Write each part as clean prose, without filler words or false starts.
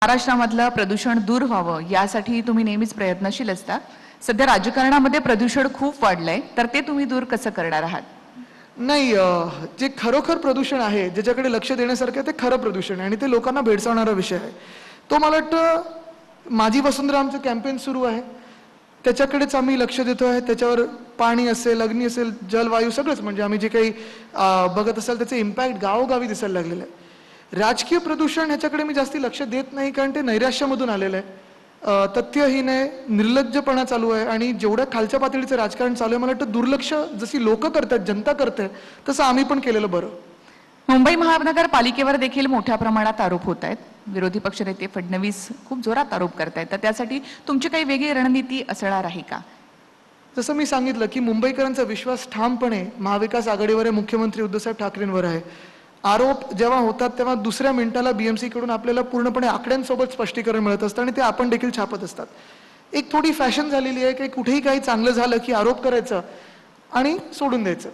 महाराष्ट्रामधलं प्रदूषण दूर व्हावं यासाठी तुम्ही नेहमीच प्रयत्नशील असता। सध्या राजकारणामध्ये प्रदूषण खूप वाढलंय, तर ते तुम्ही दूर कसं करणार आहात? नाही, जे खरोखर प्रदूषण आहे, ज्याच्याकडे लक्ष देण्यासारखं ते खरं प्रदूषण आहे आणि ते लोकांना भेडसावणारा विषय आहे। तो मला वाटतं माझी वसुंधरा आमचं कॅम्पेन सुरू आहे, त्याच्याकडेच आम्ही लक्ष देतोय। त्याच्यावर पाणी असेल, अग्नी असेल, जलवायू सगळंच म्हणजे आम्ही जे काही बघत असाल त्याचे इम्पॅक्ट गावोगावी दिसायला लागलेलं आहे। राजकीय प्रदूषण ह्याच्याकडे मी जास्ती लक्ष देत नाही, कारण ते नैराश्यामधून आलेलं आहे, तथ्यहीन आहे, निर्लज्जपणा चालू आहे आणि जेवढ्या खालच्या पातळीचं राजकारण चालू आहे मला वाटतं दुर्लक्ष जशी लोक करतात, जनता करते, तसं आम्ही पण केलेलं बरं। मुंबई महानगरपालिकेवर देखील मोठ्या प्रमाणात आरोप होत आहेत। विरोधी पक्षनेते फडणवीस खूप जोरात आरोप करतायत, तर त्यासाठी तुमची काही वेगळी रणनीती असणार आहे का? जसं मी सांगितलं की मुंबईकरांचा विश्वास ठामपणे महाविकास आघाडीवर आहे, मुख्यमंत्री उद्धवसाहेब ठाकरेंवर आहे। आरोप जेव्हा होतात तेव्हा दुसऱ्या मिनिटाला बीएमसी कडून आपल्याला पूर्णपणे आकड्यांसोबत स्पष्टीकरण मिळत असतं आणि ते आपण देखील छापत असतात। एक थोडी फॅशन झालेली आहे की कुठेही काही चांगलं झालं की आरोप करायचं आणि सोडून द्यायचं।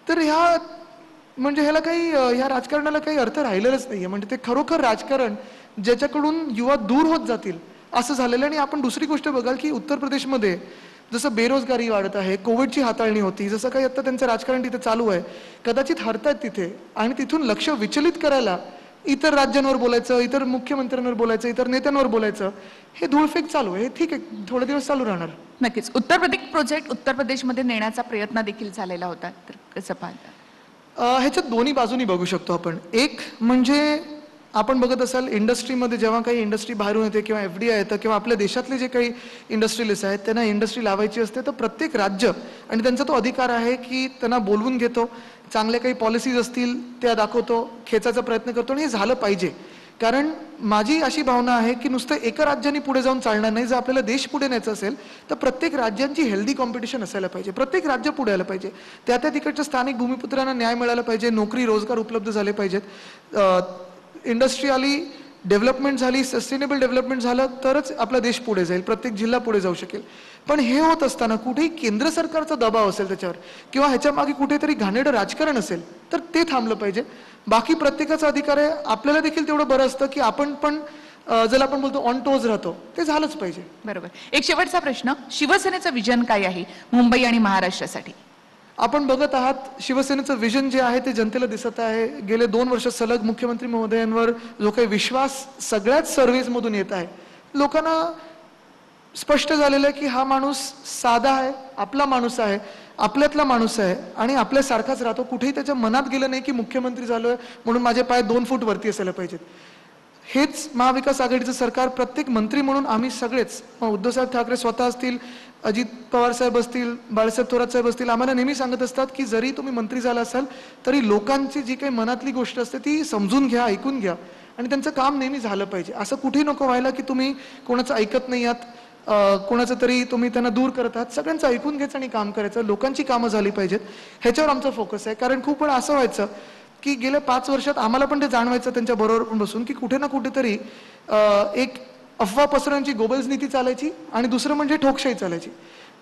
तर ह्याला काही ह्या राजकारणाला काही अर्थ राहिलेलाच नाहीये। म्हणजे ते खरोखर राजकारण ज्याच्याकडून युवा दूर होत जातील असं झालेलं आहे। आणि आपण दुसरी गोष्ट बघाल की उत्तर प्रदेशमध्ये जसं बेरोजगारी वाढत आहे, कोविडची हाताळणी होती, जसं काही आता त्यांचं राजकारण तिथे चालू आहे, कदाचित हरतायत तिथे आणि तिथून लक्ष विचलित करायला इतर राज्यांवर बोलायचं, इतर मुख्यमंत्र्यांवर बोलायचं, इतर नेत्यांवर बोलायचं, हे धूळफेक चालू आहे। ठीक आहे, थोडे दिवस चालू राहणार। नक्कीच उत्तर प्रदेश प्रोजेक्ट उत्तर प्रदेशमध्ये नेण्याचा प्रयत्न देखील झालेला होता, तर कसं पाहता? ह्याच्यात दोन्ही बाजूनी बघू शकतो आपण। एक म्हणजे आपण बघत असाल इंडस्ट्रीमध्ये जेव्हा काही इंडस्ट्री बाहेरून येते किंवा एफडीआय येतं किंवा आपल्या देशातले जे काही इंडस्ट्रियलिस्ट आहेत त्यांना इंडस्ट्री लावायची असते, तर प्रत्येक राज्य आणि त्यांचा तो अधिकार आहे की त्यांना बोलवून घेतो, चांगले काही पॉलिसीज असतील त्या दाखवतो, खेचायचा प्रयत्न करतो आणि हे झालं पाहिजे। कारण माझी अशी भावना आहे की नुसतं एका राज्याने पुढे जाऊन चालणार नाही। जर आपल्याला देश पुढे न्यायचा असेल तर प्रत्येक राज्यांची हेल्दी कॉम्पिटिशन असायला पाहिजे, प्रत्येक राज्य पुढे आलं पाहिजे, त्या तिकडच्या स्थानिक भूमिपुत्रांना न्याय मिळाला पाहिजे, नोकरी रोजगार उपलब्ध झाले पाहिजेत, इंडस्ट्रियली डेव्हलपमेंट झाली, सस्टेनेबल डेव्हलपमेंट झालं तरच आपला देश पुढे जाईल, प्रत्येक जिल्हा पुढे जाऊ शकेल। पण हे होत असताना कुठेही केंद्र सरकारचा दबाव असेल त्याच्यावर किंवा ह्याच्या मागे कुठेतरी घाणेरडं राजकारण असेल तर ते थांबलं पाहिजे। बाकी प्रत्येकाचा अधिकार आहे, आपल्याला देखील तेवढं बरं असतं की आपण पण ज्याला आपण बोलतो ऑन टोज राहतो, ते झालंच पाहिजे। बरोबर। एक शेवटचा प्रश्न, शिवसेनेचं विजन काय आहे मुंबई आणि महाराष्ट्रासाठी? आपण बघत आहात शिवसेनेचं विजन जे आहे ते जनतेला दिसत आहे। गेले 2 वर्ष सलग मुख्यमंत्री महोदयांवर जो काही विश्वास सगळ्याच सर्व्हेजमधून येत आहे, लोकांना स्पष्ट झालेलं आहे की हा माणूस साधा आहे, आपला माणूस आहे, आपल्यातला माणूस आहे आणि आपल्यासारखाच राहतो। कुठेही त्याच्या मनात गेलं नाही की मुख्यमंत्री झालोय म्हणून माझे पाय 2 फूट वरती असायला पाहिजेत। हेच महाविकास आघाडीचं सरकार, प्रत्येक मंत्री म्हणून आम्ही सगळेच, उद्धवसाहेब ठाकरे स्वतः असतील, अजित पवार साहेब असतील, बाळासाहेब थोरात साहेब असतील, आम्हाला नेहमी सांगत असतात की जरी तुम्ही मंत्री झाला असाल तरी लोकांची जी काही मनातली गोष्ट असते ती समजून घ्या, ऐकून घ्या आणि त्यांचं काम नेहमी झालं पाहिजे। असं कुठेही नको व्हायला की तुम्ही कोणाचं ऐकत नाही आहात, कोणाचं तरी तुम्ही त्यांना दूर करत आहात। सगळ्यांचं ऐकून घ्यायचं आणि काम करायचं, लोकांची कामं झाली पाहिजेत, ह्याच्यावर आमचा फोकस आहे। कारण खूप वेळा असं व्हायचं की गेल्या 5 वर्षात आम्हाला पण ते जाणवायचं त्यांच्या बरोबर पण बसून की कुठे ना कुठेतरी एक अफवा पसरवण्याची गोबल्स नीती चालायची आणि दुसरं म्हणजे ठोकशाही चालायची।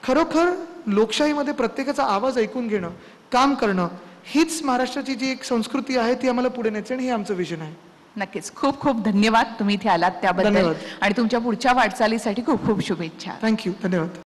खरोखर लोकशाहीमध्ये प्रत्येकाचा आवाज ऐकून घेणं, काम करणं, हीच महाराष्ट्राची जी एक संस्कृती आहे ती आम्हाला पुढे न्यायची आणि हे आमचं विजन आहे। नक्कीच, खूप खूप धन्यवाद तुम्ही इथे आलात त्याबद्दल धन्यवाद आणि तुमच्या पुढच्या वाटचालीसाठी खूप खूप शुभेच्छा। थँक्यू, धन्यवाद।